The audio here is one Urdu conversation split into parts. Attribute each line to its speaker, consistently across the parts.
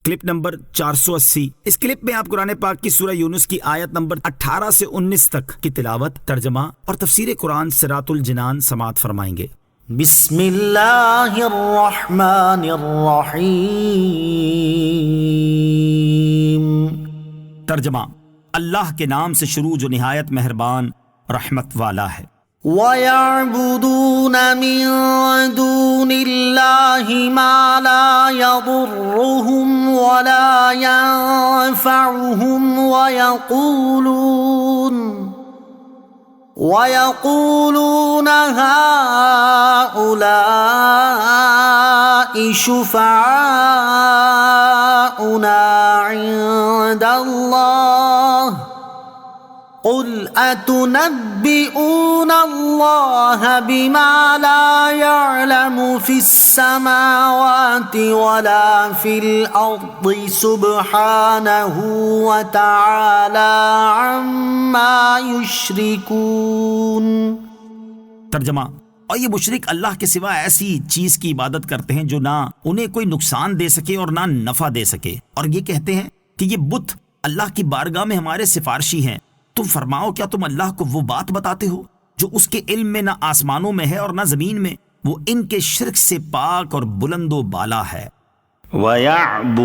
Speaker 1: Clip number 480۔ اس کلپ میں آپ قرآن پاک کی سورہ یونس کی آیت نمبر 18 سے 19 تک کی تلاوت، ترجمہ اور تفسیر قرآن صراط الجنان سماعت فرمائیں گے۔
Speaker 2: بسم اللہ الرحمن الرحیم۔
Speaker 1: ترجمہ، اللہ کے نام سے شروع جو نہایت مہربان رحمت والا ہے۔
Speaker 2: وَيَعْبُدُونَ مِن دُونِ اللَّهِ مَا لَا يَضُرُّهُمْ وَلَا يَنفَعُهُمْ وَيَقُولُونَ هَؤُلَاءِ شُفَعَاؤُنَا عِندَ اللَّهِ قُلْ أَتُنَبِّئُونَ اللَّهَ بِمَا لَا يَعْلَمُ فِي السَّمَاوَاتِ وَلَا فِي الْأَرْضِ سُبْحَانَهُ وَتَعَالَى عَمَّا يُشْرِكُونَ۔
Speaker 1: ترجمہ، اور یہ مشرک اللہ کے سوا ایسی چیز کی عبادت کرتے ہیں جو نہ انہیں کوئی نقصان دے سکے اور نہ نفع دے سکے، اور یہ کہتے ہیں کہ یہ بت اللہ کی بارگاہ میں ہمارے سفارشی ہیں۔ تم فرماؤ، کیا تم اللہ کو وہ بات بتاتے ہو جو اس کے علم میں نہ آسمانوں میں ہے اور نہ زمین میں؟ وہ ان کے شرک سے پاک اور بلند و بالا ہے۔
Speaker 3: وَيَعْبُدُونَ،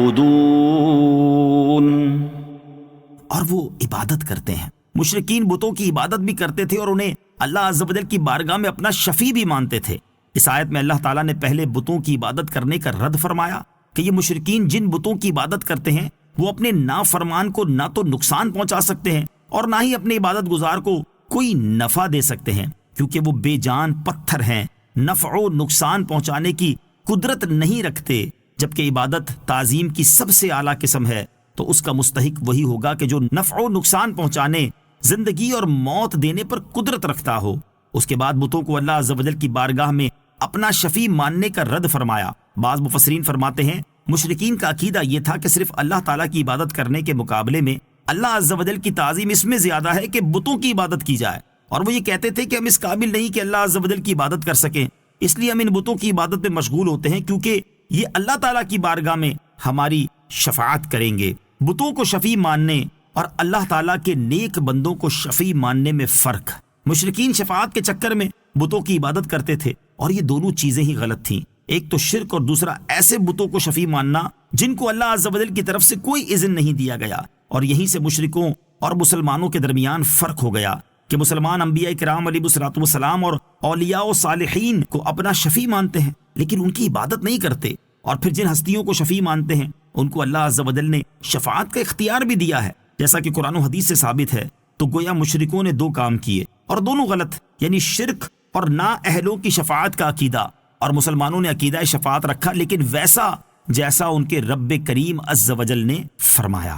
Speaker 1: اور وہ عبادت کرتے ہیں۔ مشرکین بتوں کی عبادت بھی کرتے تھے اور انہیں اللہ عز و جل کی بارگاہ میں اپنا شفیع بھی مانتے تھے۔ اس آیت میں اللہ تعالیٰ نے پہلے بتوں کی عبادت کرنے کا رد فرمایا کہ یہ مشرکین جن بتوں کی عبادت کرتے ہیں وہ اپنے نافرمان کو نہ تو نقصان پہنچا سکتے ہیں اور نہ ہی اپنے عبادت گزار کو کوئی نفع دے سکتے ہیں، کیونکہ وہ بے جان پتھر ہیں، نفع و نقصان پہنچانے کی قدرت نہیں رکھتے۔ جبکہ عبادت تعظیم کی سب سے اعلیٰ قسم ہے تو اس کا مستحق وہی ہوگا کہ جو نفع و نقصان پہنچانے، زندگی اور موت دینے پر قدرت رکھتا ہو۔ اس کے بعد بتوں کو اللہ عز و جل کی بارگاہ میں اپنا شفیع ماننے کا رد فرمایا۔ بعض مفسرین فرماتے ہیں مشرکین کا عقیدہ یہ تھا کہ صرف اللہ تعالیٰ کی عبادت کرنے کے مقابلے میں اللہ عز و جل کی تعظیم اس میں زیادہ ہے کہ بتوں کی عبادت کی جائے، اور وہ یہ کہتے تھے کہ ہم اس قابل نہیں کہ اللہ عز و جل کی عبادت کر سکیں، اس لیے ہم ان بتوں کی عبادت میں مشغول ہوتے ہیں کیونکہ یہ اللہ تعالیٰ کی بارگاہ میں ہماری شفاعت کریں گے۔ بتوں کو شفیع ماننے اور اللہ تعالیٰ کے نیک بندوں کو شفیع ماننے میں فرق۔ مشرکین شفاعت کے چکر میں بتوں کی عبادت کرتے تھے، اور یہ دونوں چیزیں ہی غلط تھیں۔ ایک تو شرک اور دوسرا ایسے بتوں کو شفیع ماننا جن کو اللہ عز و جل کی طرف سے کوئی اذن نہیں دیا گیا۔ اور یہیں سے مشرکوں اور مسلمانوں کے درمیان فرق ہو گیا کہ مسلمان انبیاء کرام علیہ الصلوۃ والسلام اور اولیاء و صالحین کو اپنا شفیع مانتے ہیں لیکن ان کی عبادت نہیں کرتے، اور پھر جن ہستیوں کو شفیع مانتے ہیں ان کو اللہ عز و جل نے شفاعت کا اختیار بھی دیا ہے، جیسا کہ قرآن و حدیث سے ثابت ہے۔ تو گویا مشرکوں نے دو کام کیے اور دونوں غلط، یعنی شرک اور نا اہلوں کی شفاعت کا عقیدہ، اور مسلمانوں نے عقیدہ شفاعت رکھا لیکن ویسا جیسا ان کے رب کریم عز و جل نے فرمایا۔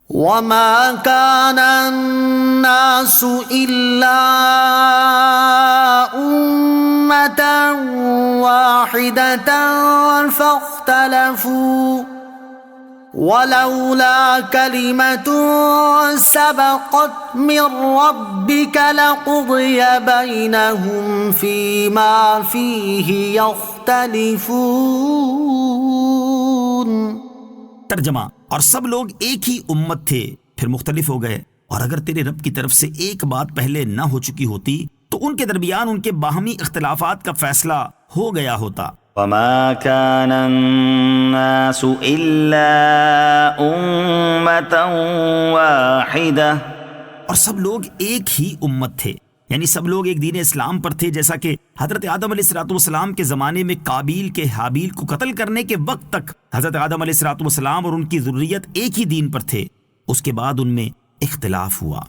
Speaker 2: وَمَا كَانَ النَّاسُ إِلَّا أُمَّةً وَاحِدَةً فَاخْتَلَفُوا وَلَوْلَا كَلِمَةٌ سَبَقَتْ مِنْ رَبِّكَ لَقُضِيَ بَيْنَهُمْ فِيمَا فِيهِ يَخْتَلِفُونَ۔
Speaker 1: ترجمہ، اور سب لوگ ایک ہی امت تھے پھر مختلف ہو گئے، اور اگر تیرے رب کی طرف سے ایک بات پہلے نہ ہو چکی ہوتی تو ان کے درمیان ان کے باہمی اختلافات کا فیصلہ ہو گیا ہوتا۔
Speaker 3: وَمَا كَانَ النَّاسُ إِلَّا أُمَّةً وَاحِدَةً،
Speaker 1: اور سب لوگ ایک ہی امت تھے، یعنی سب لوگ ایک دین اسلام پر تھے، جیسا کہ حضرت آدم علیہ السلام کے زمانے میں قابیل کے حابیل کو قتل کرنے کے وقت تک حضرت آدم علیہ السلام اور ان کی ذریت ایک ہی دین پر تھے۔ اس کے بعد ان میں اختلاف ہوا۔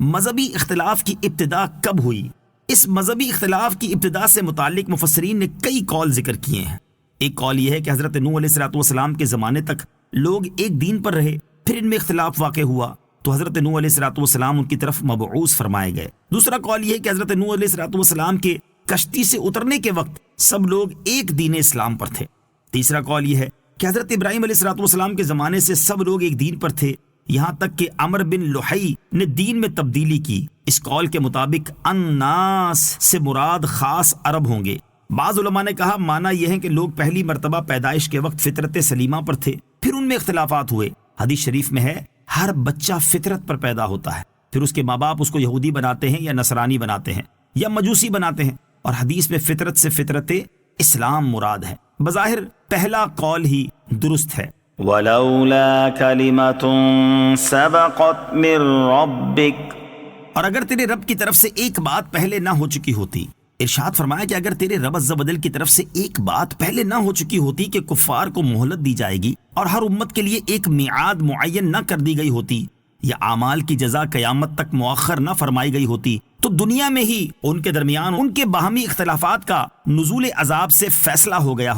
Speaker 1: مذہبی اختلاف کی ابتدا کب ہوئی؟ اس مذہبی اختلاف کی ابتدا سے متعلق مفسرین نے کئی قول ذکر کیے ہیں۔ ایک قول یہ ہے کہ حضرت نوح علیہ السلام کے زمانے تک لوگ ایک دین پر رہے، پھر ان میں اختلاف واقع ہوا تو حضرت نوح علیہ السلام ان کی طرف مبعوث فرمائے گئے۔ دوسرا قول یہ ہے کہ حضرت نوح علیہ السلام کے کشتی سے اترنے کے وقت سب لوگ ایک دین اسلام پر تھے۔ تیسرا قول یہ ہے کہ حضرت ابراہیم علیہ السلام کے زمانے سے سب لوگ ایک دین پر تھے، یہاں تک کہ عمر بن لحی نے دین میں تبدیلی کی۔ اس قول کے مطابق الناس سے مراد خاص عرب ہوں گے۔ بعض علماء نے کہا معنی یہ ہے کہ لوگ پہلی مرتبہ پیدائش کے وقت فطرت سلیمہ پر تھے، پھر ان ان میں اختلافات ہوئے. حدیث شریف میں ہے ہر بچہ فطرت پر پیدا ہوتا ہے، پھر اس کے ماں باپ اس کو یہودی بناتے ہیں یا نصرانی بناتے ہیں یا مجوسی بناتے ہیں، اور حدیث میں فطرت سے فطرت اسلام مراد ہے. بظاہر پہلا قول ہی درست ہے.
Speaker 3: ولولا كلمة سبقت من ربك،
Speaker 1: اور اگر تیرے رب کی طرف سے ایک بات پہلے نہ ہو چکی ہوتی، ارشاد فرمایا کہ اگر تیرے رب عز و جل کی طرف سے ایک بات پہلے نہ ہو چکی ہوتی کہ کفار کو مہلت دی جائے گی اور ہر امت کے لیے ایک میعاد معین نہ کر دی گئی ہوتی، یا اعمال کی جزا قیامت تک مؤخر نہ فرمائی گئی ہوتی، تو دنیا میں ہی ان کے درمیان ان کے باہمی اختلافات کا نزول عذاب سے فیصلہ ہو گیا.